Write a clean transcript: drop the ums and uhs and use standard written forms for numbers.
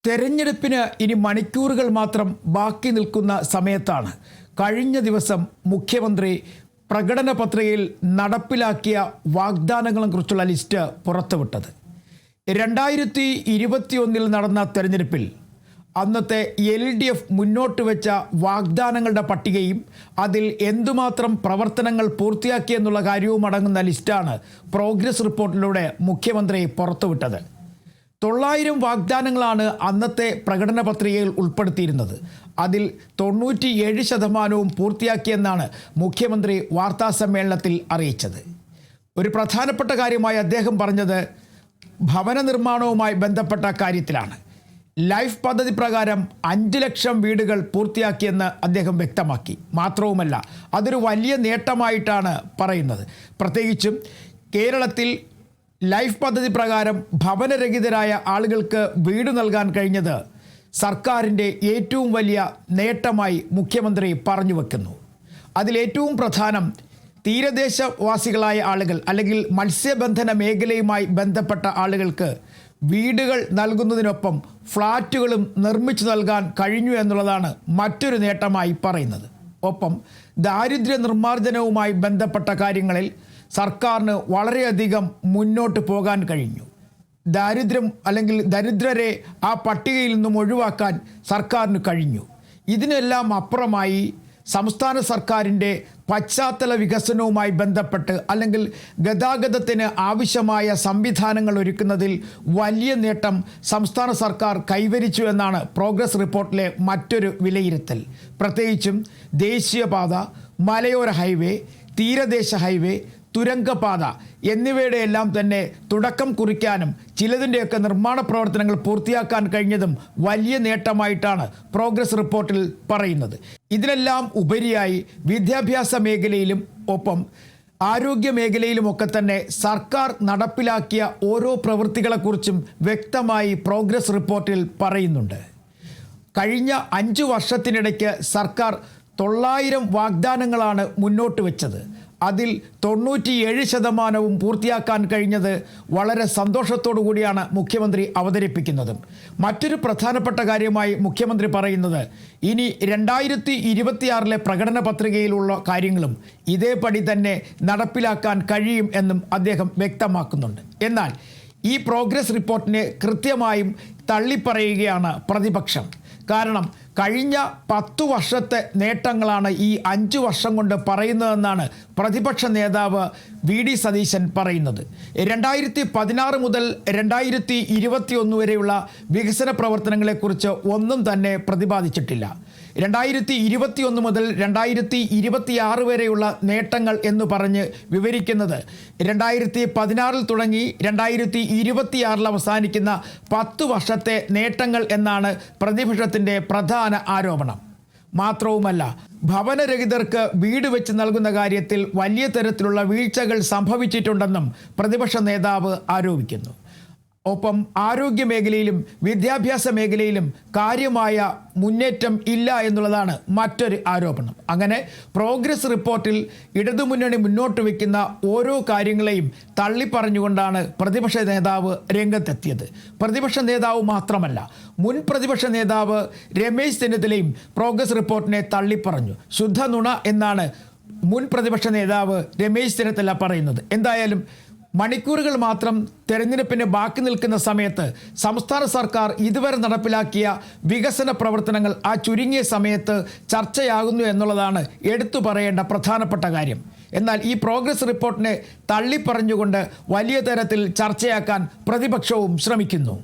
തെരഞ്ഞെടുപ്പിന് ഇനി മണിക്കൂറുകൾ മാത്രം ബാക്കി നിൽക്കുന്ന സമയത്താണ് കഴിഞ്ഞ ദിവസം മുഖ്യമന്ത്രി പ്രകടന പത്രികയിൽ നടപ്പിലാക്കിയ വാഗ്ദാനങ്ങളെക്കുറിച്ചുള്ള ലിസ്റ്റ് പുറത്തുവിട്ടത്. 2021 നടന്ന തെരഞ്ഞെടുപ്പിൽ അന്നത്തെ LDF മുന്നോട്ട് വെച്ച വാഗ്ദാനങ്ങളുടെ പട്ടികയും അതിൽ എന്തുമാത്രം പ്രവർത്തനങ്ങൾ പൂർത്തിയാക്കിയെന്നുള്ള കാര്യവും അടങ്ങുന്ന ലിസ്റ്റാണ് പ്രോഗ്രസ് റിപ്പോർട്ടിലൂടെ മുഖ്യമന്ത്രി പുറത്തുവിട്ടത്. 900 വാഗ്ദാനങ്ങളാണ് അന്നത്തെ പ്രകടന പത്രികയിൽ ഉൾപ്പെടുത്തിയിരുന്നത്. അതിൽ 97% പൂർത്തിയാക്കിയെന്നാണ് മുഖ്യമന്ത്രി വാർത്താസമ്മേളനത്തിൽ അറിയിച്ചത്. ഒരു പ്രധാനപ്പെട്ട കാര്യമായി അദ്ദേഹം പറഞ്ഞത് ഭവന നിർമ്മാണവുമായി ബന്ധപ്പെട്ട കാര്യത്തിലാണ്. ലൈഫ് പദ്ധതി പ്രകാരം 5 ലക്ഷം വീടുകൾ പൂർത്തിയാക്കിയെന്ന് അദ്ദേഹം വ്യക്തമാക്കി. മാത്രവുമല്ല, അതൊരു വലിയ നേട്ടമായിട്ടാണ് പറയുന്നത്. പ്രത്യേകിച്ചും കേരളത്തിൽ ലൈഫ് പദ്ധതി പ്രകാരം ഭവനരഹിതരായ ആളുകൾക്ക് വീട് നൽകാൻ കഴിഞ്ഞത് സർക്കാരിൻ്റെ ഏറ്റവും വലിയ നേട്ടമായി മുഖ്യമന്ത്രി പറഞ്ഞു വെക്കുന്നു. അതിലേറ്റവും പ്രധാനം തീരദേശവാസികളായ ആളുകൾ അല്ലെങ്കിൽ മത്സ്യബന്ധന മേഖലയുമായി ബന്ധപ്പെട്ട ആളുകൾക്ക് വീടുകൾ നൽകുന്നതിനൊപ്പം ഫ്ലാറ്റുകളും നിർമ്മിച്ചു നൽകാൻ കഴിഞ്ഞു എന്നുള്ളതാണ് മറ്റൊരു നേട്ടമായി പറയുന്നത്. ഒപ്പം ദാരിദ്ര്യ നിർമ്മാർജ്ജനവുമായി ബന്ധപ്പെട്ട കാര്യങ്ങളിൽ സർക്കാരിന് വളരെയധികം മുന്നോട്ട് പോകാൻ കഴിഞ്ഞു. ദാരിദ്ര്യം അല്ലെങ്കിൽ ദരിദ്രരെ ആ പട്ടികയിൽ നിന്നും ഒഴിവാക്കാൻ സർക്കാരിന് കഴിഞ്ഞു. ഇതിനെല്ലാം അപ്പുറമായി സംസ്ഥാന സർക്കാരിൻ്റെ പശ്ചാത്തല വികസനവുമായി ബന്ധപ്പെട്ട് അല്ലെങ്കിൽ ഗതാഗതത്തിന് ആവശ്യമായ സംവിധാനങ്ങൾ ഒരുക്കുന്നതിൽ വലിയ നേട്ടം സംസ്ഥാന സർക്കാർ കൈവരിച്ചു എന്നാണ് പ്രോഗ്രസ് റിപ്പോർട്ടിലെ മറ്റൊരു വിലയിരുത്തൽ. പ്രത്യേകിച്ചും ദേശീയപാത, മലയോര ഹൈവേ, തീരദേശ ഹൈവേ, തുരങ്കപാത എന്നിവയുടെ എല്ലാം തന്നെ തുടക്കം കുറിക്കാനും ചിലതിൻ്റെയൊക്കെ നിർമ്മാണ പ്രവർത്തനങ്ങൾ പൂർത്തിയാക്കാൻ കഴിഞ്ഞതും വലിയ നേട്ടമായിട്ടാണ് പ്രോഗ്രസ് റിപ്പോർട്ടിൽ പറയുന്നത്. ഇതിനെല്ലാം ഉപരിയായി വിദ്യാഭ്യാസ മേഖലയിലും ഒപ്പം ആരോഗ്യ മേഖലയിലുമൊക്കെ തന്നെ സർക്കാർ നടപ്പിലാക്കിയ ഓരോ പ്രവൃത്തികളെക്കുറിച്ചും വ്യക്തമായി പ്രോഗ്രസ് റിപ്പോർട്ടിൽ പറയുന്നുണ്ട്. കഴിഞ്ഞ 5 വർഷത്തിനിടയ്ക്ക് സർക്കാർ 900 വാഗ്ദാനങ്ങളാണ് മുന്നോട്ട് വെച്ചത്. അതിൽ 97% പൂർത്തിയാക്കാൻ കഴിഞ്ഞത് വളരെ സന്തോഷത്തോടു കൂടിയാണ് മുഖ്യമന്ത്രി അവതരിപ്പിക്കുന്നത്. മറ്റൊരു പ്രധാനപ്പെട്ട കാര്യമായി മുഖ്യമന്ത്രി പറയുന്നത് ഇനി 2026 പ്രകടന പത്രികയിലുള്ള കാര്യങ്ങളും ഇതേപടി തന്നെ നടപ്പിലാക്കാൻ കഴിയും എന്നും അദ്ദേഹം വ്യക്തമാക്കുന്നുണ്ട്. എന്നാൽ ഈ പ്രോഗ്രസ് റിപ്പോർട്ടിനെ കൃത്യമായും തള്ളിപ്പറയുകയാണ് പ്രതിപക്ഷം. കാരണം കഴിഞ്ഞ 10 വർഷത്തെ നേട്ടങ്ങളാണ് ഈ 5 വർഷം കൊണ്ട് പറയുന്നതെന്നാണ് പ്രതിപക്ഷ നേതാവ് VD സതീശൻ പറയുന്നത്. 2016 മുതൽ 2021 വരെയുള്ള വികസന പ്രവർത്തനങ്ങളെക്കുറിച്ച് ഒന്നും തന്നെ പ്രതിപാദിച്ചിട്ടില്ല. 2021 മുതൽ 2026 വരെയുള്ള നേട്ടങ്ങൾ എന്ന് പറഞ്ഞ് വിവരിക്കുന്നത് 2016 തുടങ്ങി 2026 അവസാനിക്കുന്ന 10 വർഷത്തെ നേട്ടങ്ങൾ എന്നാണ് പ്രതിപക്ഷത്തിൻ്റെ പ്രധാന ആരോപണം. മാത്രവുമല്ല, ഭവനരഹിതർക്ക് വീട് വെച്ച് നൽകുന്ന കാര്യത്തിൽ വലിയ തരത്തിലുള്ള വീഴ്ചകൾ സംഭവിച്ചിട്ടുണ്ടെന്നും പ്രതിപക്ഷ നേതാവ് ആരോപിക്കുന്നു. ഒപ്പം ആരോഗ്യ മേഖലയിലും വിദ്യാഭ്യാസ മേഖലയിലും കാര്യമായ മുന്നേറ്റം ഇല്ല എന്നുള്ളതാണ് മറ്റൊരു ആരോപണം. അങ്ങനെ പ്രോഗ്രസ് റിപ്പോർട്ടിൽ ഇടതുമുന്നണി മുന്നോട്ട് വയ്ക്കുന്ന ഓരോ കാര്യങ്ങളെയും തള്ളിപ്പറഞ്ഞുകൊണ്ടാണ് പ്രതിപക്ഷ നേതാവ് രംഗത്തെത്തിയത്. പ്രതിപക്ഷ നേതാവ് മാത്രമല്ല, മുൻ പ്രതിപക്ഷ നേതാവ് രമേശ് ചെന്നിത്തലയും പ്രോഗ്രസ് റിപ്പോർട്ടിനെ തള്ളിപ്പറഞ്ഞു. ശുദ്ധ നുണ എന്നാണ് മുൻ പ്രതിപക്ഷ നേതാവ് രമേശ് ചെന്നിത്തല പറയുന്നത്. എന്തായാലും മണിക്കൂറുകൾ മാത്രം തെരഞ്ഞെടുപ്പിന് ബാക്കി നിൽക്കുന്ന സമയത്ത് സംസ്ഥാന സർക്കാർ ഇതുവരെ നടപ്പിലാക്കിയ വികസന പ്രവർത്തനങ്ങൾ ആ ചുരുങ്ങിയ സമയത്ത് ചർച്ചയാകുന്നു എന്നുള്ളതാണ് എടുത്തു പറയേണ്ട പ്രധാനപ്പെട്ട കാര്യം. എന്നാൽ ഈ പ്രോഗ്രസ് റിപ്പോർട്ടിനെ തള്ളിപ്പറഞ്ഞുകൊണ്ട് വലിയ തരത്തിൽ ചർച്ചയാക്കാൻ പ്രതിപക്ഷവും ശ്രമിക്കുന്നു.